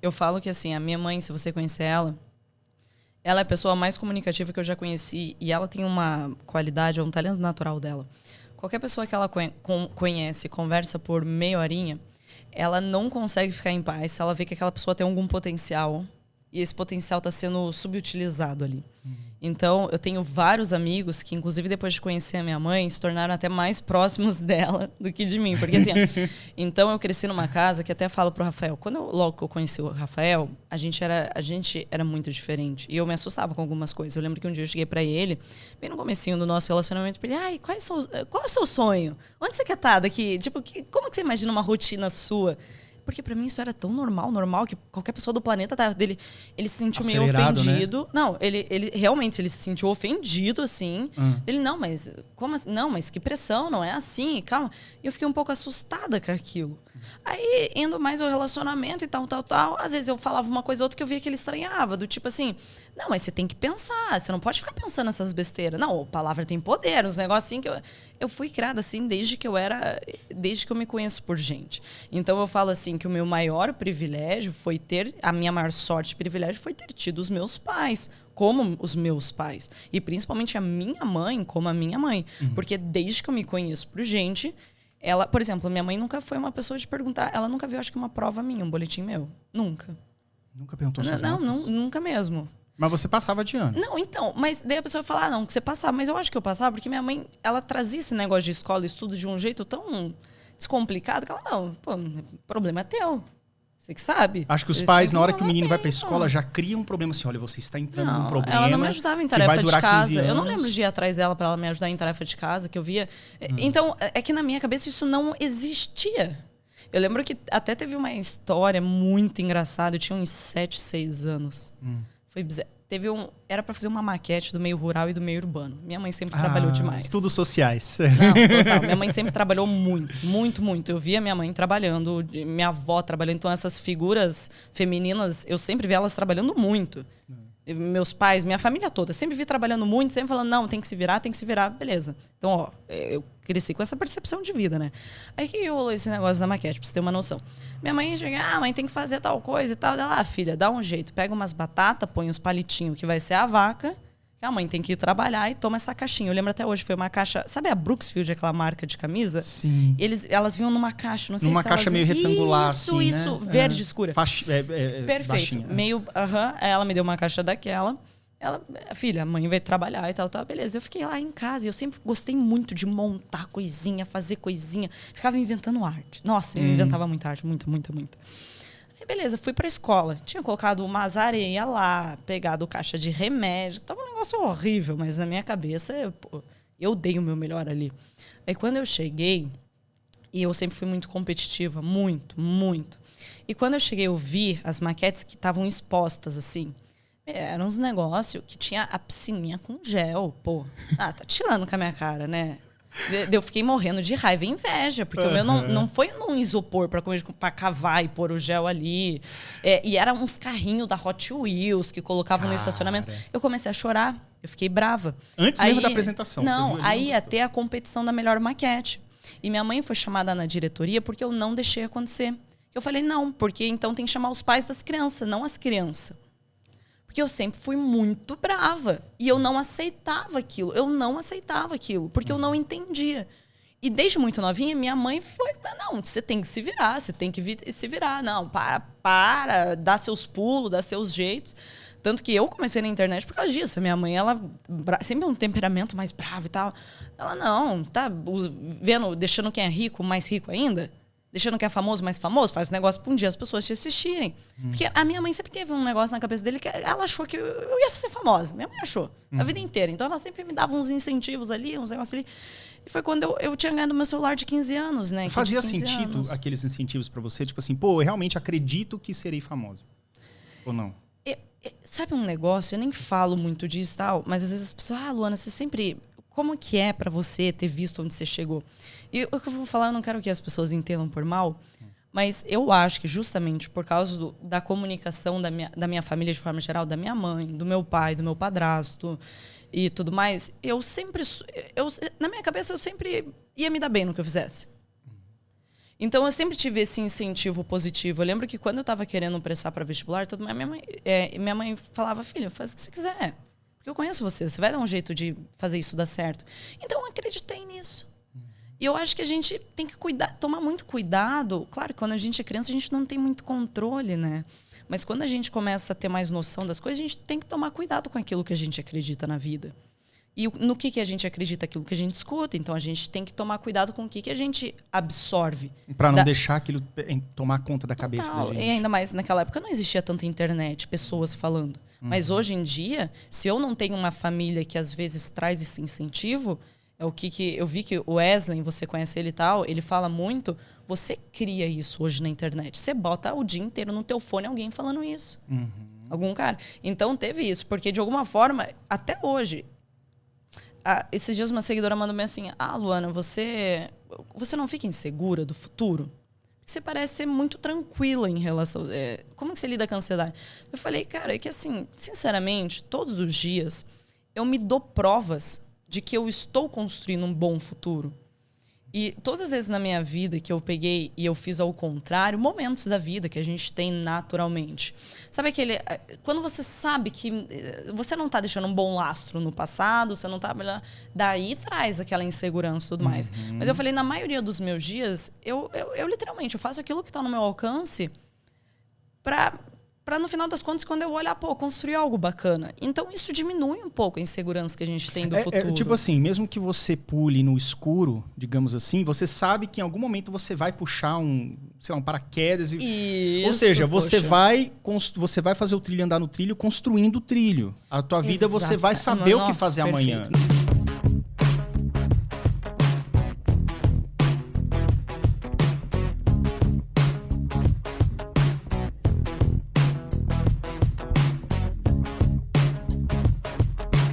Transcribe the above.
Eu falo que, assim, a minha mãe, se você conhecer ela é a pessoa mais comunicativa que eu já conheci e ela tem uma qualidade, um talento natural dela. Qualquer pessoa que ela conhece, conversa por meia horinha, ela não consegue ficar em paz se ela vê que aquela pessoa tem algum potencial e esse potencial está sendo subutilizado ali. Então, eu tenho vários amigos que, inclusive, depois de conhecer a minha mãe, se tornaram até mais próximos dela do que de mim. Porque, assim, então eu cresci numa casa que até falo pro Rafael. Logo que eu conheci o Rafael, a gente era muito diferente. E eu me assustava com algumas coisas. Eu lembro que um dia eu cheguei pra ele, bem no comecinho do nosso relacionamento, e falei, qual é o seu sonho? Onde você quer estar daqui? Tipo, como que você imagina uma rotina sua? Porque pra mim isso era tão normal, que qualquer pessoa do planeta dele, ele se sentiu meio ofendido. Né? Não, ele realmente ele se sentiu ofendido, assim. Ele, não, mas como assim? Não, mas que pressão, não é assim, calma. E eu fiquei um pouco assustada com aquilo. Aí, indo mais ao relacionamento e tal, às vezes eu falava uma coisa ou outra que eu via que ele estranhava, do tipo assim, não, mas você tem que pensar, você não pode ficar pensando nessas besteiras. Não, a palavra tem poder, uns negócios assim que eu fui criada assim desde que eu me conheço por gente. Então eu falo assim que o meu maior privilégio a minha maior sorte e privilégio foi ter tido os meus pais, como os meus pais. E principalmente a minha mãe, como a minha mãe. Porque desde que eu me conheço por gente, ela, por exemplo, minha mãe nunca foi uma pessoa de perguntar, ela nunca viu, acho que uma prova minha, um boletim meu. Nunca. Nunca perguntou suas notas? Nunca mesmo. Mas você passava de ano? Não, então, mas daí a pessoa fala, não, que você passava. Mas eu acho que eu passava porque minha mãe, ela trazia esse negócio de escola e estudo de um jeito tão descomplicado que ela, não, pô, problema é teu. Você que sabe. Acho que os pais, na hora que o menino vai pra escola, já criam um problema assim, olha, você está entrando num problema. Ela não me ajudava em tarefa de casa. Eu não lembro de ir atrás dela pra ela me ajudar em tarefa de casa, que eu via. Então, é que na minha cabeça isso não existia. Eu lembro que até teve uma história muito engraçada, eu tinha uns 7, 6 anos. Foi bizarro. Era para fazer uma maquete do meio rural e do meio urbano. Minha mãe sempre trabalhou demais. Estudos sociais. Não, total. Minha mãe sempre trabalhou muito. Eu via minha mãe trabalhando, minha avó trabalhando. Então, essas figuras femininas, eu sempre vi elas trabalhando muito. Meus pais, minha família toda, sempre vi trabalhando muito, sempre falando, não, tem que se virar, beleza. Então, ó, eu cresci com essa percepção de vida, né? Aí que rolou esse negócio da maquete, pra você ter uma noção. Minha mãe chega, mãe, tem que fazer tal coisa e tal. Ela, filha, dá um jeito, pega umas batatas, põe uns palitinhos que vai ser a vaca, que a mãe tem que ir trabalhar e toma essa caixinha. Eu lembro até hoje, foi uma caixa, sabe a Brooksfield, aquela marca de camisa? Sim. Elas vinham numa caixa, não sei numa se caixa meio retangular, isso, assim, isso, né? verde escura. Perfeito. Baixinha. Meio, ela me deu uma caixa daquela. Ela, filha, a mãe vai trabalhar e tal, beleza. Eu fiquei lá em casa e eu sempre gostei muito de montar coisinha, fazer coisinha. Ficava inventando arte. Nossa, eu inventava muita arte, muita. Aí, beleza, fui pra escola. Tinha colocado umas areias lá, pegado caixa de remédio. Tava um negócio horrível, mas na minha cabeça, eu dei o meu melhor ali. Aí, quando eu cheguei, e eu sempre fui muito competitiva, muito. E quando eu cheguei, eu vi as maquetes que estavam expostas, assim. Eram uns negócios que tinha a piscininha com gel, pô. Tá tirando com a minha cara, né? Eu fiquei morrendo de raiva e inveja, porque o meu não foi num isopor pra cavar e pôr o gel ali. E eram uns carrinhos da Hot Wheels que colocavam no estacionamento. Eu comecei a chorar, eu fiquei brava. Antes mesmo da apresentação. Não, aí ia ter a competição da melhor maquete. E minha mãe foi chamada na diretoria porque eu não deixei acontecer. Eu falei, não, porque então tem que chamar os pais das crianças, não as crianças. Porque eu sempre fui muito brava. E eu não aceitava aquilo. Porque eu não entendia. E desde muito novinha, minha mãe foi... Não, você tem que se virar, você tem que se virar. Não, para, dá seus pulos, dá seus jeitos. Tanto que eu comecei na internet por causa disso. A minha mãe, ela sempre um temperamento mais bravo e tal. Ela, não, tá deixando quem é rico mais rico ainda? Deixando quem é famoso mais famoso? Faz um negócio pra um dia as pessoas te assistirem. Porque a minha mãe sempre teve um negócio na cabeça dele que ela achou que eu ia ser famosa. Minha mãe achou. A vida inteira. Então ela sempre me dava uns incentivos ali, uns negócios ali. E foi quando eu tinha ganhado meu celular de 15 anos, né? Fazia sentido aqueles incentivos pra você? Tipo assim, pô, eu realmente acredito que serei famosa. Ou não? Sabe um negócio? Eu nem falo muito disso e tal, mas às vezes as pessoas, Luana, você sempre... Como que é pra você ter visto onde você chegou? E o que eu vou falar, eu não quero que as pessoas entendam por mal, mas eu acho que justamente por causa da comunicação da minha família de forma geral, da minha mãe, do meu pai, do meu padrasto e tudo mais, na minha cabeça eu sempre ia me dar bem no que eu fizesse. Então, eu sempre tive esse incentivo positivo. Eu lembro que quando eu estava querendo prestar para vestibular, minha mãe falava, filha, faz o que você quiser. Porque eu conheço você, você vai dar um jeito de fazer isso dar certo. Então, eu acreditei nisso. E eu acho que a gente tem que tomar muito cuidado. Claro, quando a gente é criança, a gente não tem muito controle, né? Mas quando a gente começa a ter mais noção das coisas, a gente tem que tomar cuidado com aquilo que a gente acredita na vida. E no que a gente acredita, aquilo que a gente escuta. Então, a gente tem que tomar cuidado com o que a gente absorve. Para não deixar aquilo tomar conta da cabeça da gente. E ainda mais, naquela época não existia tanta internet, pessoas falando. Mas hoje em dia, se eu não tenho uma família que às vezes traz esse incentivo, é o que eu vi que o Wesley, você conhece ele e tal, ele fala muito, você cria isso hoje na internet. Você bota o dia inteiro no teu fone alguém falando isso. Algum cara. Então, teve isso. Porque, de alguma forma, até hoje... esses dias uma seguidora mandou bem assim, Luana, você não fica insegura do futuro? Você parece ser muito tranquila em relação... como que você lida com a ansiedade? Eu falei, cara, é que assim, sinceramente, todos os dias eu me dou provas de que eu estou construindo um bom futuro. E todas as vezes na minha vida que eu peguei e eu fiz ao contrário, momentos da vida que a gente tem naturalmente. Sabe aquele... Quando você sabe que você não está deixando um bom lastro no passado, você não está... Daí traz aquela insegurança e tudo mais. Mas eu falei, na maioria dos meus dias, eu literalmente eu faço aquilo que está no meu alcance para no final das contas, quando eu olhar, construir algo bacana. Então, isso diminui um pouco a insegurança que a gente tem do futuro. Tipo assim, mesmo que você pule no escuro, digamos assim, você sabe que em algum momento você vai puxar um paraquedas. Isso, ou seja, você vai fazer o trilho andar no trilho construindo o trilho. A tua vida, você vai saber o que fazer amanhã.